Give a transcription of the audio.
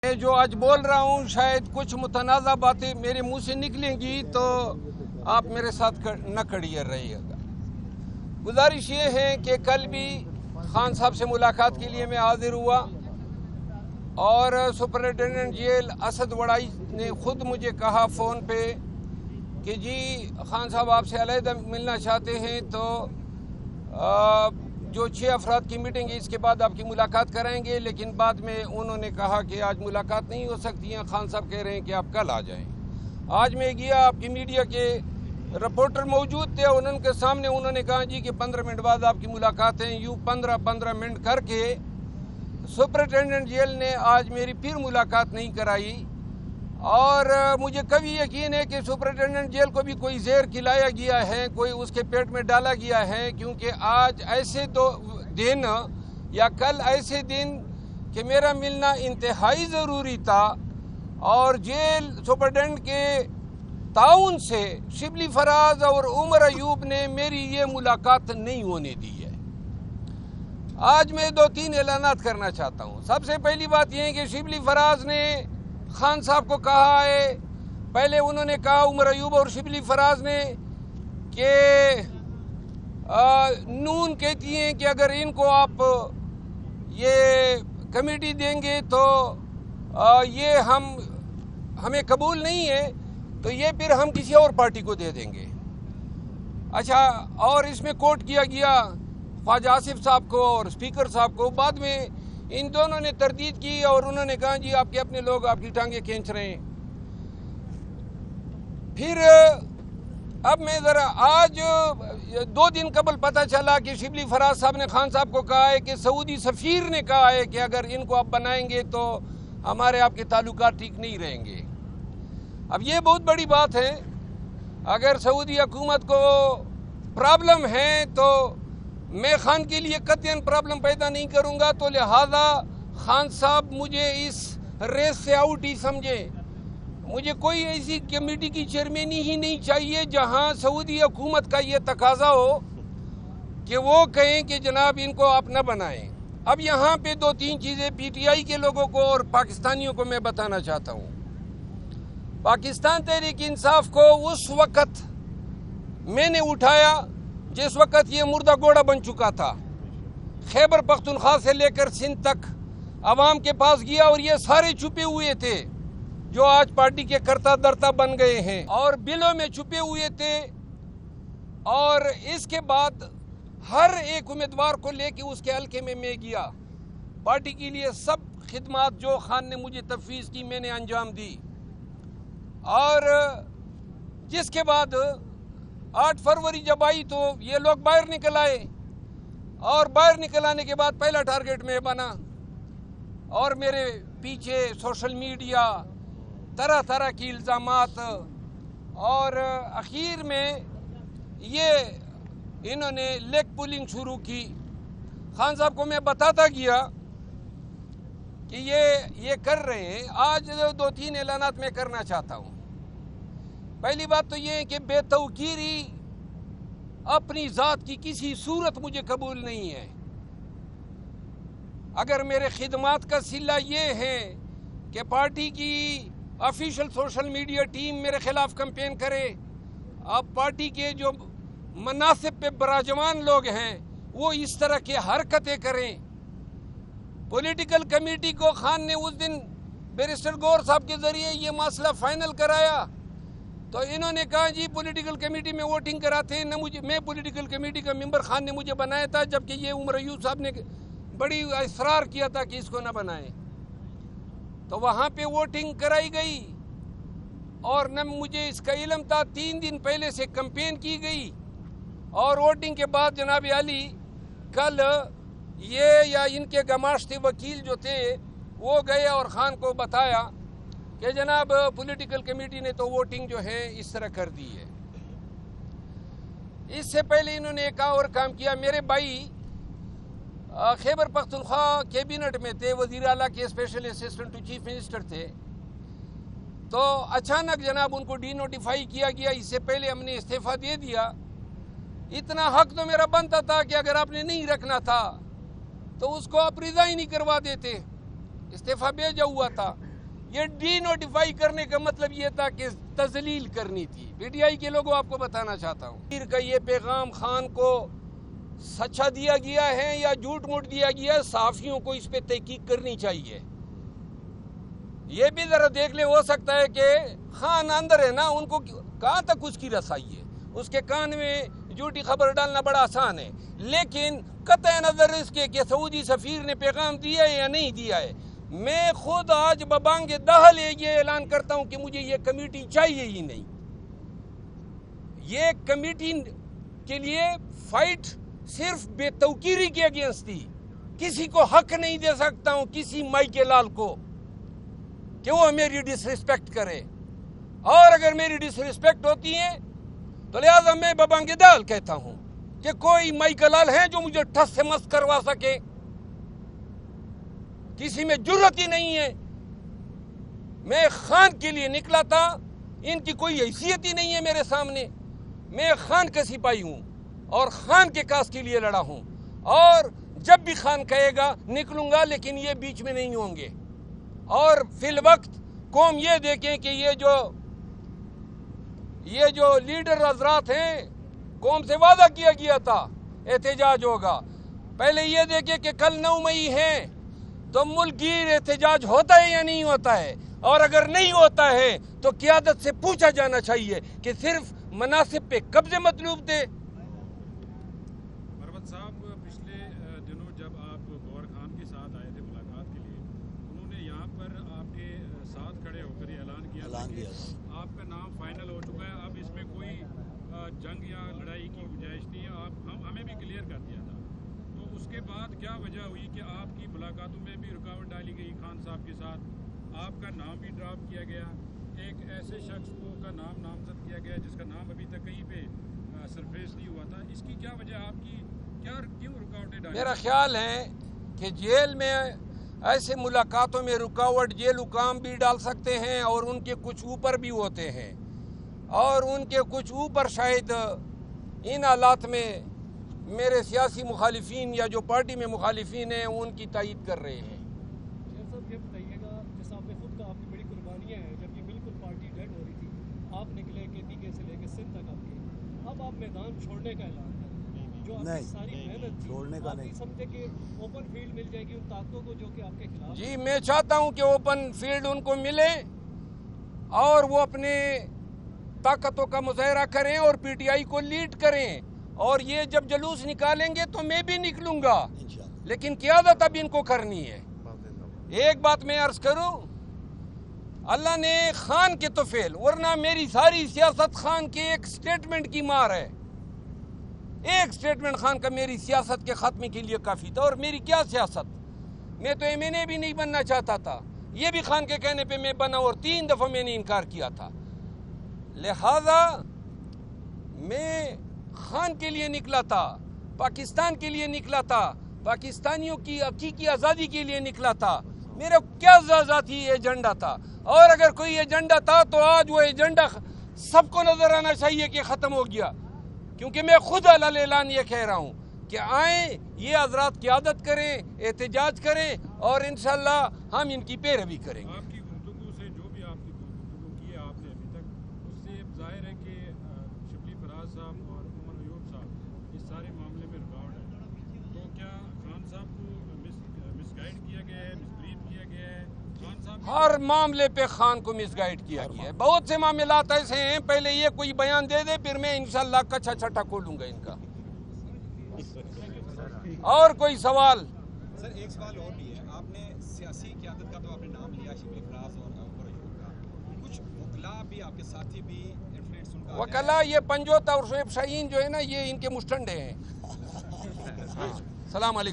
میں جو آج بول رہا ہوں شاید کچھ متنازع باتیں میرے منہ سے نکلیں گی تو آپ میرے ساتھ نہ کھڑیے رہیے گا۔ گزارش یہ ہے کہ کل بھی خان صاحب سے ملاقات کے لیے میں حاضر ہوا اور سپرنٹینڈنٹ جیل اسد وڑائی نے خود مجھے کہا فون پہ کہ جی خان صاحب آپ سے علیحدہ ملنا چاہتے ہیں تو جو 6 افراد کی میٹنگ ہے اس کے بعد آپ کی ملاقات کرائیں گے، لیکن بعد میں انہوں نے کہا کہ آج ملاقات نہیں ہو سکتی ہیں، خان صاحب کہہ رہے ہیں کہ آپ کل آ جائیں۔ آج میں گیا، آپ کی میڈیا کے رپورٹر موجود تھے، ان کے سامنے انہوں نے کہا جی کہ 15 منٹ بعد آپ کی ملاقات ہے۔ یوں 15 منٹ کر کے سپرنٹینڈنٹ جیل نے آج میری پھر ملاقات نہیں کرائی، اور مجھے کبھی یقین ہے کہ سپرنٹینڈنٹ جیل کو بھی کوئی زہر کھلایا گیا ہے، کوئی اس کے پیٹ میں ڈالا گیا ہے، کیونکہ آج ایسے دن یا کل ایسے دن کہ میرا ملنا انتہائی ضروری تھا، اور جیل سپرنٹینڈنٹ کے تعاون سے شبلی فراز اور عمر ایوب نے میری یہ ملاقات نہیں ہونے دی ہے۔ آج میں 2-3 اعلانات کرنا چاہتا ہوں۔ سب سے پہلی بات یہ ہے کہ شبلی فراز نے خان صاحب کو کہا ہے، پہلے انہوں نے کہا عمر ایوب اور شبلی فراز نے کہ نون کہتی ہیں کہ اگر ان کو آپ یہ کمیٹی دیں گے تو یہ ہمیں قبول نہیں ہے، تو یہ پھر ہم کسی اور پارٹی کو دے دیں گے۔ اچھا، اور اس میں کوٹ کیا گیا خواجہ آصف صاحب کو اور اسپیکر صاحب کو۔ بعد میں ان دونوں نے تردید کی اور انہوں نے کہا جی آپ کے اپنے لوگ آپ کی ٹانگیں کھینچ رہے ہیں۔ پھر اب میں ذرا آج 2 دن قبل پتہ چلا کہ شبلی فراز صاحب نے خان صاحب کو کہا ہے کہ سعودی سفیر نے کہا ہے کہ اگر ان کو آپ بنائیں گے تو ہمارے آپ کے تعلقات ٹھیک نہیں رہیں گے۔ اب یہ بہت بڑی بات ہے، اگر سعودی حکومت کو پرابلم ہے تو میں خان کے لیے قطعاً پرابلم پیدا نہیں کروں گا، تو لہذا خان صاحب مجھے اس ریس سے آؤٹ ہی سمجھیں۔ مجھے کوئی ایسی کمیٹی کی چیئرمینی ہی نہیں چاہیے جہاں سعودی حکومت کا یہ تقاضا ہو کہ وہ کہیں کہ جناب ان کو آپ نہ بنائیں۔ اب یہاں پہ 2-3 چیزیں پی ٹی آئی کے لوگوں کو اور پاکستانیوں کو میں بتانا چاہتا ہوں۔ پاکستان تحریک انصاف کو اس وقت میں نے اٹھایا جس وقت یہ مردہ گھوڑا بن چکا تھا۔ خیبر پختونخوا سے لے کر سندھ تک عوام کے پاس گیا، اور یہ سارے چھپے ہوئے تھے جو آج پارٹی کے کرتا درتا بن گئے ہیں، اور بلوں میں چھپے ہوئے تھے، اور اس کے بعد ہر ایک امیدوار کو لے کے اس کے حلقے میں گیا۔ پارٹی کے لیے سب خدمات جو خان نے مجھے تفویض کی میں نے انجام دی، اور جس کے بعد 8 فروری جب آئی تو یہ لوگ باہر نکل آئے، اور باہر نکل آنے کے بعد پہلا ٹارگٹ میں بنا، اور میرے پیچھے سوشل میڈیا طرح طرح کی الزامات، اور اخیر میں انہوں نے لیگ پولنگ شروع کی۔ خان صاحب کو میں بتاتا گیا کہ یہ کر رہے ہیں۔ آج 2-3 اعلانات میں کرنا چاہتا ہوں۔ پہلی بات تو یہ ہے کہ بے توقیری اپنی ذات کی کسی صورت مجھے قبول نہیں ہے۔ اگر میرے خدمات کا صلہ یہ ہے کہ پارٹی کی آفیشل سوشل میڈیا ٹیم میرے خلاف کمپین کرے، اب پارٹی کے جو مناصب پہ براجمان لوگ ہیں وہ اس طرح کی حرکتیں کریں۔ پولیٹیکل کمیٹی کو خان نے اس دن بیرسٹر گور صاحب کے ذریعے یہ مسئلہ فائنل کرایا، تو انہوں نے کہا جی پولیٹیکل کمیٹی میں ووٹنگ کراتے ہیں، میں پولیٹیکل کمیٹی کا ممبر خان نے مجھے بنایا تھا، جبکہ یہ عمر ایوب صاحب نے بڑی اصرار کیا تھا کہ اس کو نہ بنائیں۔ تو وہاں پہ ووٹنگ کرائی گئی، اور نہ مجھے اس کا علم تھا۔ 3 دن پہلے سے کمپین کی گئی، اور ووٹنگ کے بعد جناب علی کل یا ان کے گماشتے وکیل جو تھے وہ گئے اور خان کو بتایا کہ جناب پولیٹیکل کمیٹی نے تو ووٹنگ جو ہے اس طرح کر دی ہے۔ اس سے پہلے انہوں نے ایک اور کام کیا۔ میرے بھائی خیبر پختونخوا کیبنٹ میں تھے، وزیر اعلیٰ کے special assistant to chief minister تھے، تو اچانک جناب ان کو ڈی نوٹیفائی کیا گیا۔ اس سے پہلے ہم نے استعفیٰ دے دیا۔ اتنا حق تو میرا بنتا تھا کہ اگر آپ نے نہیں رکھنا تھا تو اس کو آپ ریزائن نہیں کروا دیتے، استعفیٰ بھیجا ہوا تھا۔ یہ ڈی نوٹیفائی کرنے کا مطلب یہ تھا کہ تذلیل کرنی تھی. پی ٹی آئی کے لوگوں آپ کو بتانا چاہتا ہوں پیر کا یہ پیغام خان کو سچا دیا گیا ہے یا جھوٹ موٹ دیا گیا ہے، صحافیوں کو اس پہ تحقیق کرنی چاہیے. یہ بھی ذرا دیکھ لیں، ہو سکتا ہے کہ خان اندر ہے نا، ان کو کہاں تک اس کی رسائی ہے، اس کے کان میں جھوٹی خبر ڈالنا بڑا آسان ہے. لیکن قطع نظر اس کے کہ سعودی سفیر نے پیغام دیا ہے یا نہیں دیا ہے، میں خود آج ببانگ دہل یہ اعلان کرتا ہوں کہ مجھے یہ کمیٹی چاہیے ہی نہیں. یہ کمیٹی کے لیے فائٹ صرف بے توقیری کے اگینسٹ تھی. کسی کو حق نہیں دے سکتا ہوں کسی مائی کے لال کو کہ وہ میری ڈس ریسپیکٹ کرے، اور اگر میری ڈس ریسپیکٹ ہوتی ہے تو لہٰذا میں ببانگ دہل کہتا ہوں کہ کوئی مائی کا لال ہے جو مجھے ٹھس سے مس کروا سکے. کسی میں جرت ہی نہیں ہے. میں خان کے لیے نکلا تھا، ان کی کوئی حیثیت ہی نہیں ہے میرے سامنے. میں خان کا سپاہی ہوں اور خان کے کاز کے لیے لڑا ہوں، اور جب بھی خان کہے گا نکلوں گا، لیکن یہ بیچ میں نہیں ہوں گے. اور فی الوقت قوم یہ دیکھیں کہ یہ جو لیڈر حضرات ہیں، قوم سے وعدہ کیا گیا تھا احتجاج ہوگا. پہلے یہ دیکھیں کہ کل 9 مئی ہے تو ملک گیر احتجاج ہوتا ہے یا نہیں ہوتا ہے، اور اگر نہیں ہوتا ہے تو قیادت سے پوچھا جانا چاہیے کہ صرف مناصب پہ قبضے مطلوب تھے. مروت صاحب، پچھلے دنوں جب آپ گور خان کے ساتھ آئے تھے ملاقات کے لیے، انہوں نے یہاں پر آپ کے ساتھ کھڑے ہو کر یہ اعلان کیا تھا کہ آپ کا نام فائنل ہو چکا ہے، اب اس میں کوئی جنگ یا لڑائی کی گنجائش نہیں ہے. ہمیں بھی کلیئر کر دیا تھا. تو اس کے بعد کیا وجہ ہوئی کہ آپ کی ملاقاتوں میں بھی رکاوٹ ڈالی گئی خان صاحب کے ساتھ، آپ کا نام بھی ڈراپ کیا گیا، ایک ایسے شخص کو کا نام نامزد کیا گیا جس کا نام ابھی تک کہیں پہ سرفیس نہیں ہوا تھا؟ اس کی کیا وجہ، آپ کی کیوں رکاوٹیں ڈالی؟ میرا خیال ہے کہ جیل میں ایسے ملاقاتوں میں رکاوٹ جیل حکام بھی ڈال سکتے ہیں، اور ان کے کچھ اوپر بھی ہوتے ہیں، اور ان کے کچھ اوپر شاید ان حالات میں میرے سیاسی مخالفین یا جو پارٹی میں مخالفین ہیں ان کی تائید کر رہے ہیں. صاحب یہ بتائیے گا، جیسا آپ نے خود کہا، آپ کی بڑی قربانیاں ہیں. جب یہ بالکل پارٹی ڈیڈ ہو رہی تھی، آپ نکلے KPK سے لے کے سندھ تک آپ کے، اب آپ میدان چھوڑنے کا اعلان کریں، جو آپ کی ساری محنت تھی، آپ نہیں سمجھتے کہ اوپن فیلڈ مل جائے گی ان طاقتوں کو جو کہ آپ کے خلاف؟ جی، میں چاہتا ہوں کہ اوپن فیلڈ ان کو ملے اور وہ اپنے طاقتوں کا مظاہرہ کریں اور PTI کو لیڈ کریں. اور یہ جب جلوس نکالیں گے تو میں بھی نکلوں گا، لیکن قیادت اب ان کو کرنی ہے. ایک بات میں عرض کروں، اللہ نے خان کے تو فیل، ورنہ میری ساری سیاست خان کے ایک سٹیٹمنٹ کی مار ہے. ایک سٹیٹمنٹ خان کا میری سیاست کے خاتمے کے لیے کافی تھا. اور میری کیا سیاست، میں تو MNA بھی نہیں بننا چاہتا تھا، یہ بھی خان کے کہنے پہ میں بنا، اور 3 دفعہ میں نے انکار کیا تھا. لہذا میں خان کے لیے نکلا تھا، پاکستان کے لیے نکلا تھا، پاکستانیوں کی حقیقی آزادی کے لیے نکلا تھا. میرا کیا ذاتی ایجنڈا تھا، اور اگر کوئی ایجنڈا تھا تو آج وہ ایجنڈا سب کو نظر آنا چاہیے کہ ختم ہو گیا. کیونکہ میں خود علل اعلان یہ کہہ رہا ہوں کہ آئیں، یہ حضرات قیادت کریں، احتجاج کریں، اور انشاءاللہ ہم ان کی پیروی کریں گے. آپ کی گفتگو سے، جو بھی آپ کی گفتگو کی ہے آپ نے ابھی تک، اس سے ظاہر ہے کہ شبلی فراز صاحب اور عمر ایوب صاحب اس سارے معاملے میں رکاوٹ ہے. تو کیا خان صاحب کو مس گائیڈ کیا گیا ہے، مس بریف کیا گیا ہے؟ خان صاحب ہر معاملے پہ خان کو مس گائیڈ کیا گیا ہے. بہت سے معاملات ایسے ہیں، پہلے یہ کوئی بیان دے دے، پھر میں انشاءاللہ کچھا چھٹا کھولوں گا ان کا. اور کوئی سوال؟ سر ایک سوال اور بھی ہے، آپ نے سیاسی قیادت کا تو آپ نے نام لیا، شبلی فراز اور عمر ایوب کا، کچھ وکلاء بھی آپ کے ساتھی بھی انفلوئنس ان کا، وکلاء یہ پنجوتا اور شعیب شاہین جو ہے نا، یہ ان کے مشٹنڈے ہیں. السلام علیکم.